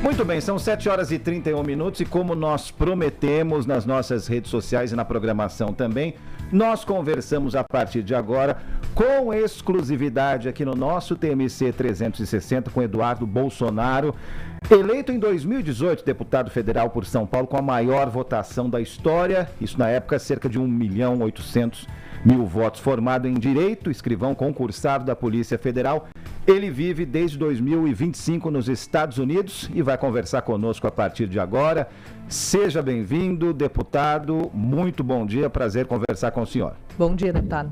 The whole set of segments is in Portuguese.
Muito bem, são 7 horas e 31 minutos e como nós prometemos nas nossas redes sociais e na programação também, nós conversamos a partir de agora com exclusividade aqui no nosso TMC 360 com Eduardo Bolsonaro, eleito em 2018 deputado federal por São Paulo com a maior votação da história, isso na época cerca de 1.800.000 votos, formado em Direito, escrivão concursado da Polícia Federal. Ele vive desde 2025 nos Estados Unidos e vai conversar conosco a partir de agora. Seja bem-vindo, deputado. Muito bom dia, prazer conversar com o senhor. Bom dia, deputado.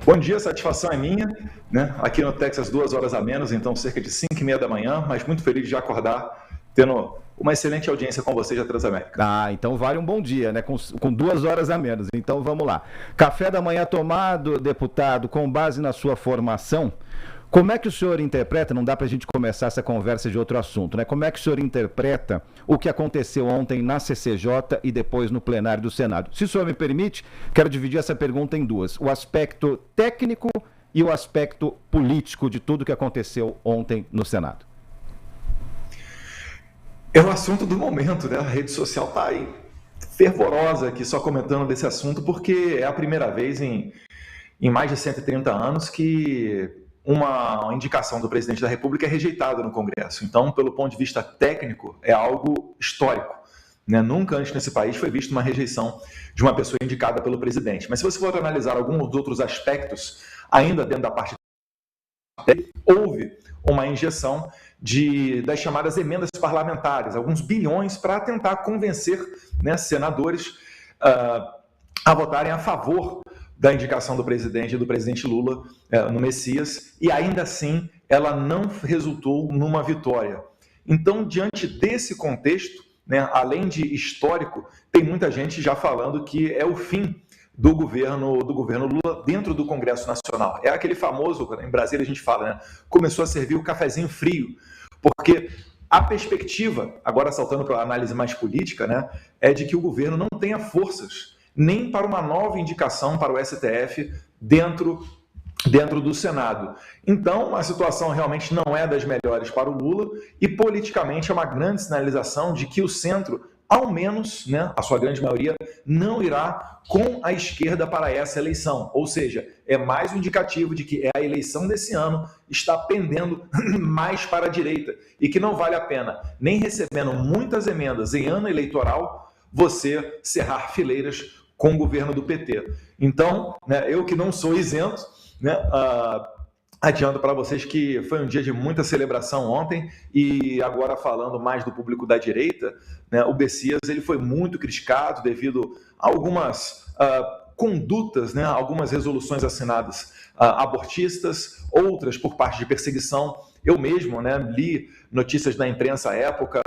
Bom dia, satisfação é minha, né? Aqui no Texas 2 horas a menos, então cerca de 5h30 da manhã, mas muito feliz de acordar, tendo uma excelente audiência com vocês da Transamérica. Então vale um bom dia, né? Com 2 horas a menos. Então vamos lá. Café da manhã tomado, deputado, com base na sua formação, como é que o senhor interpreta, não dá para a gente começar essa conversa de outro assunto, né? Como é que o senhor interpreta o que aconteceu ontem na CCJ e depois no plenário do Senado? Se o senhor me permite, quero dividir essa pergunta em duas. O aspecto técnico e o aspecto político de tudo que aconteceu ontem no Senado. É o assunto do momento, né? A rede social está aí fervorosa aqui só comentando desse assunto, porque é a primeira vez em mais de 130 anos que uma indicação do presidente da República é rejeitada no Congresso. Então, pelo ponto de vista técnico, é algo histórico, né? Nunca antes nesse país foi vista uma rejeição de uma pessoa indicada pelo presidente. Mas se você for analisar alguns outros aspectos, ainda dentro da parte técnica, houve uma injeção das chamadas emendas parlamentares, alguns bilhões para tentar convencer, né, senadores a votarem a favor da indicação do presidente Lula no Messias, e ainda assim ela não resultou numa vitória. Então, diante desse contexto, né, além de histórico, tem muita gente já falando que é o fim do governo Lula dentro do Congresso Nacional. É aquele famoso, em Brasília a gente fala, né, começou a servir o cafezinho frio, porque a perspectiva, agora saltando para a análise mais política, né, é de que o governo não tenha forças nem para uma nova indicação para o STF dentro do Senado. Então, a situação realmente não é das melhores para o Lula e politicamente é uma grande sinalização de que o centro, ao menos, né, a sua grande maioria, não irá com a esquerda para essa eleição. Ou seja, é mais um indicativo de que a eleição desse ano está pendendo mais para a direita e que não vale a pena, nem recebendo muitas emendas em ano eleitoral, você cerrar fileiras com o governo do PT. Então, né, eu que não sou isento, né, adianto para vocês que foi um dia de muita celebração ontem e agora falando mais do público da direita, né, o Messias ele foi muito criticado devido a algumas condutas, né, algumas resoluções assinadas abortistas, outras por parte de perseguição. Eu mesmo, né, li notícias da imprensa à época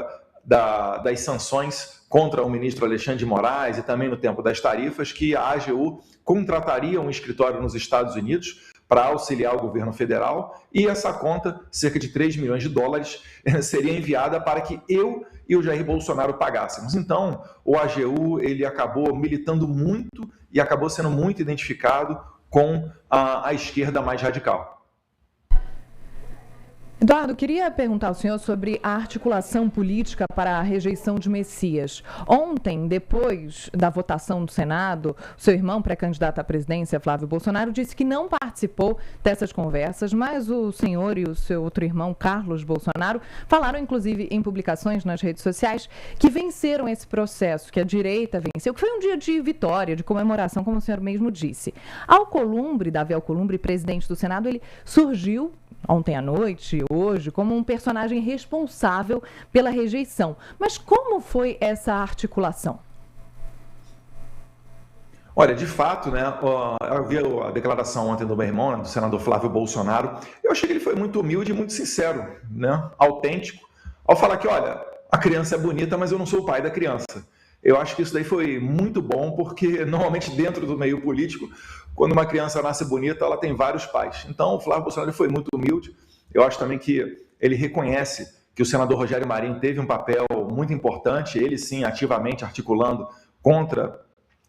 das sanções contra o ministro Alexandre de Moraes e também no tempo das tarifas, que a AGU contrataria um escritório nos Estados Unidos para auxiliar o governo federal e essa conta, cerca de 3 milhões de dólares, seria enviada para que eu e o Jair Bolsonaro pagássemos. Então, o AGU ele acabou militando muito e acabou sendo muito identificado com a esquerda mais radical. Eduardo, queria perguntar ao senhor sobre a articulação política para a rejeição de Messias. Ontem, depois da votação do Senado, o seu irmão, pré-candidato à presidência, Flávio Bolsonaro, disse que não participou dessas conversas, mas o senhor e o seu outro irmão, Carlos Bolsonaro, falaram, inclusive, em publicações nas redes sociais, que venceram esse processo, que a direita venceu, que foi um dia de vitória, de comemoração, como o senhor mesmo disse. Davi Alcolumbre, presidente do Senado, ele surgiu ontem à noite, hoje, como um personagem responsável pela rejeição. Mas como foi essa articulação? Olha, de fato, né, eu vi a declaração ontem do meu irmão, do senador Flávio Bolsonaro, eu achei que ele foi muito humilde e muito sincero, né, autêntico, ao falar que, olha, a criança é bonita, mas eu não sou o pai da criança. Eu acho que isso daí foi muito bom, porque normalmente dentro do meio político, quando uma criança nasce bonita, ela tem vários pais. Então, o Flávio Bolsonaro foi muito humilde. Eu acho também que ele reconhece que o senador Rogério Marinho teve um papel muito importante, ele sim, ativamente articulando contra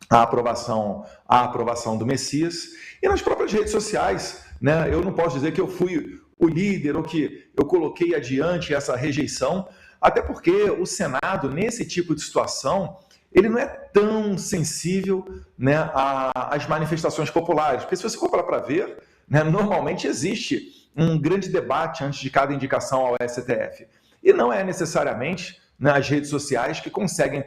a aprovação do Messias. E nas próprias redes sociais, né, eu não posso dizer que eu fui o líder ou que eu coloquei adiante essa rejeição, até porque o Senado, nesse tipo de situação, ele não é tão sensível, né, às manifestações populares. Porque se você for para ver, né, normalmente existe um grande debate antes de cada indicação ao STF. E não é necessariamente nas redes sociais que conseguem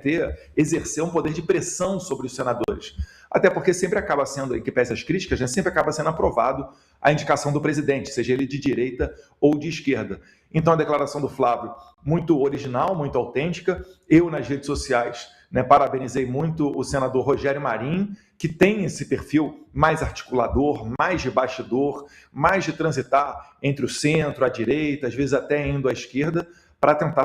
exercer um poder de pressão sobre os senadores. Até porque sempre acaba sendo, em que pese as críticas, né, sempre acaba sendo aprovado a indicação do presidente, seja ele de direita ou de esquerda. Então a declaração do Flávio, muito original, muito autêntica. Eu, nas redes sociais, né, parabenizei muito o senador Rogério Marinho, que tem esse perfil mais articulador, mais de bastidor, mais de transitar entre o centro, a direita, às vezes até indo à esquerda, para tentar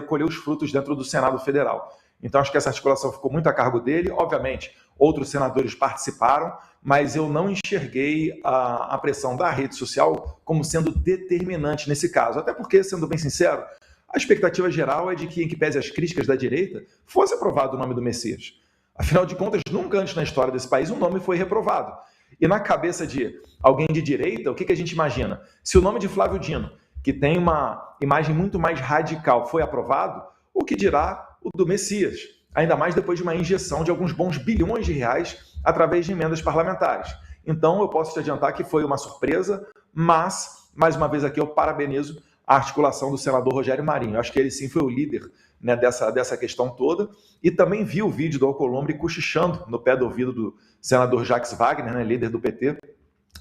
colher os frutos dentro do Senado Federal. Então, acho que essa articulação ficou muito a cargo dele. Obviamente, outros senadores participaram, mas eu não enxerguei a pressão da rede social como sendo determinante nesse caso. Até porque, sendo bem sincero, a expectativa geral é de que, em que pese as críticas da direita, fosse aprovado o nome do Messias. Afinal de contas, nunca antes na história desse país um nome foi reprovado. E na cabeça de alguém de direita, o que a gente imagina? Se o nome de Flávio Dino, que tem uma imagem muito mais radical, foi aprovado, o que dirá o do Messias? Ainda mais depois de uma injeção de alguns bons bilhões de reais através de emendas parlamentares. Então, eu posso te adiantar que foi uma surpresa, mas, mais uma vez aqui, eu parabenizo a articulação do senador Rogério Marinho. Eu acho que ele sim foi o líder, né, dessa questão toda. E também vi o vídeo do Alcolumbre cochichando no pé do ouvido do senador Jacques Wagner, né, líder do PT,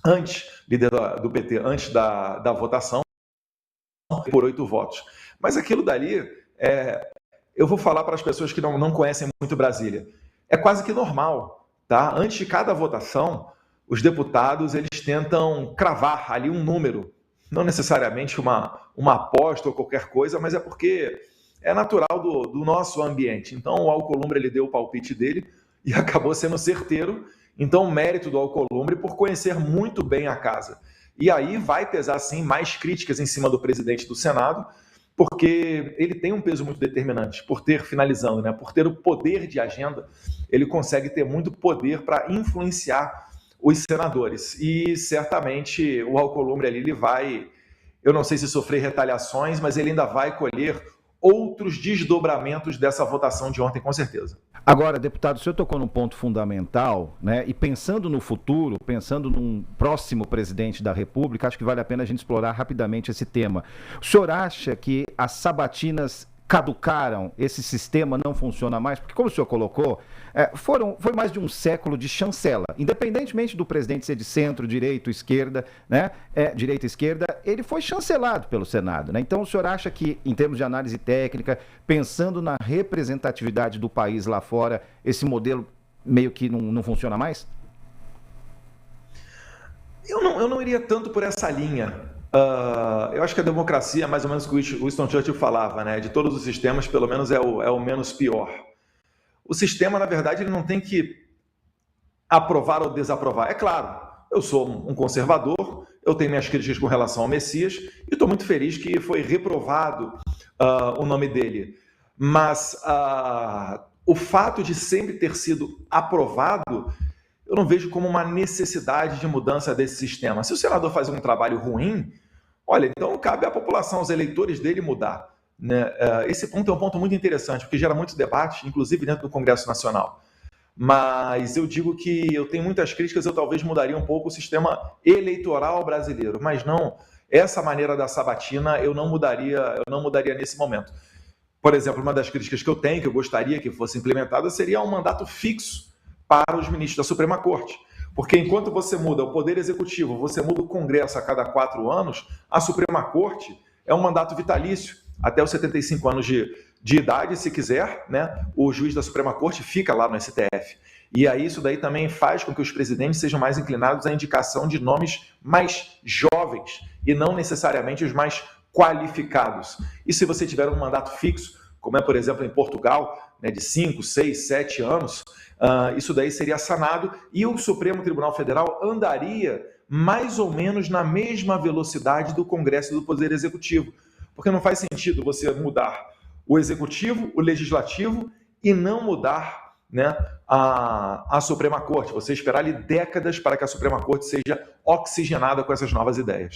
antes da votação, por 8 votos. Mas aquilo dali, eu vou falar para as pessoas que não conhecem muito Brasília, é quase que normal, tá? Antes de cada votação, os deputados eles tentam cravar ali um número, não necessariamente uma aposta ou qualquer coisa, mas é porque é natural do nosso ambiente. Então o Alcolumbre ele deu o palpite dele e acabou sendo certeiro. Então o mérito do Alcolumbre por conhecer muito bem a casa. E aí vai pesar, sim, mais críticas em cima do presidente do Senado, porque ele tem um peso muito determinante, por ter o poder de agenda, ele consegue ter muito poder para influenciar os senadores. E certamente o Alcolumbre ali, ele vai, eu não sei se sofrer retaliações, mas ele ainda vai colher outros desdobramentos dessa votação de ontem, com certeza. Agora, deputado, o senhor tocou num ponto fundamental, né? E pensando no futuro, pensando num próximo presidente da República, acho que vale a pena a gente explorar rapidamente esse tema. O senhor acha que as sabatinas caducaram, esse sistema não funciona mais? Porque, como o senhor colocou, foi mais de um século de chancela. Independentemente do presidente ser de centro, direita, esquerda, né? Direita e esquerda, ele foi chancelado pelo Senado, né? Então, o senhor acha que, em termos de análise técnica, pensando na representatividade do país lá fora, esse modelo meio que não funciona mais? Eu não iria tanto por essa linha. Eu acho que a democracia, mais ou menos o que o Winston Churchill falava, né? De todos os sistemas, pelo menos é o menos pior. O sistema, na verdade, ele não tem que aprovar ou desaprovar. É claro, eu sou um conservador, eu tenho minhas críticas com relação ao Messias, e estou muito feliz que foi reprovado o nome dele. Mas o fato de sempre ter sido aprovado, eu não vejo como uma necessidade de mudança desse sistema. Se o senador faz um trabalho ruim, olha, então cabe à população, aos eleitores dele mudar, né? Esse ponto é um ponto muito interessante, porque gera muito debate, inclusive dentro do Congresso Nacional. Mas eu digo que eu tenho muitas críticas, eu talvez mudaria um pouco o sistema eleitoral brasileiro, mas não, essa maneira da sabatina eu não mudaria nesse momento. Por exemplo, uma das críticas que eu tenho, que eu gostaria que fosse implementada, seria um mandato fixo para os ministros da Suprema Corte. Porque enquanto você muda o Poder Executivo, você muda o Congresso a cada 4 anos, a Suprema Corte é um mandato vitalício, até os 75 anos de idade, se quiser, né? O juiz da Suprema Corte fica lá no STF. E aí isso daí também faz com que os presidentes sejam mais inclinados à indicação de nomes mais jovens e não necessariamente os mais qualificados. E se você tiver um mandato fixo, como é, por exemplo, em Portugal, né, de 5, 6, 7 anos, isso daí seria sanado e o Supremo Tribunal Federal andaria mais ou menos na mesma velocidade do Congresso e do Poder Executivo. Porque não faz sentido você mudar o Executivo, o Legislativo e não mudar, né, a Suprema Corte. Você esperar ali décadas para que a Suprema Corte seja oxigenada com essas novas ideias.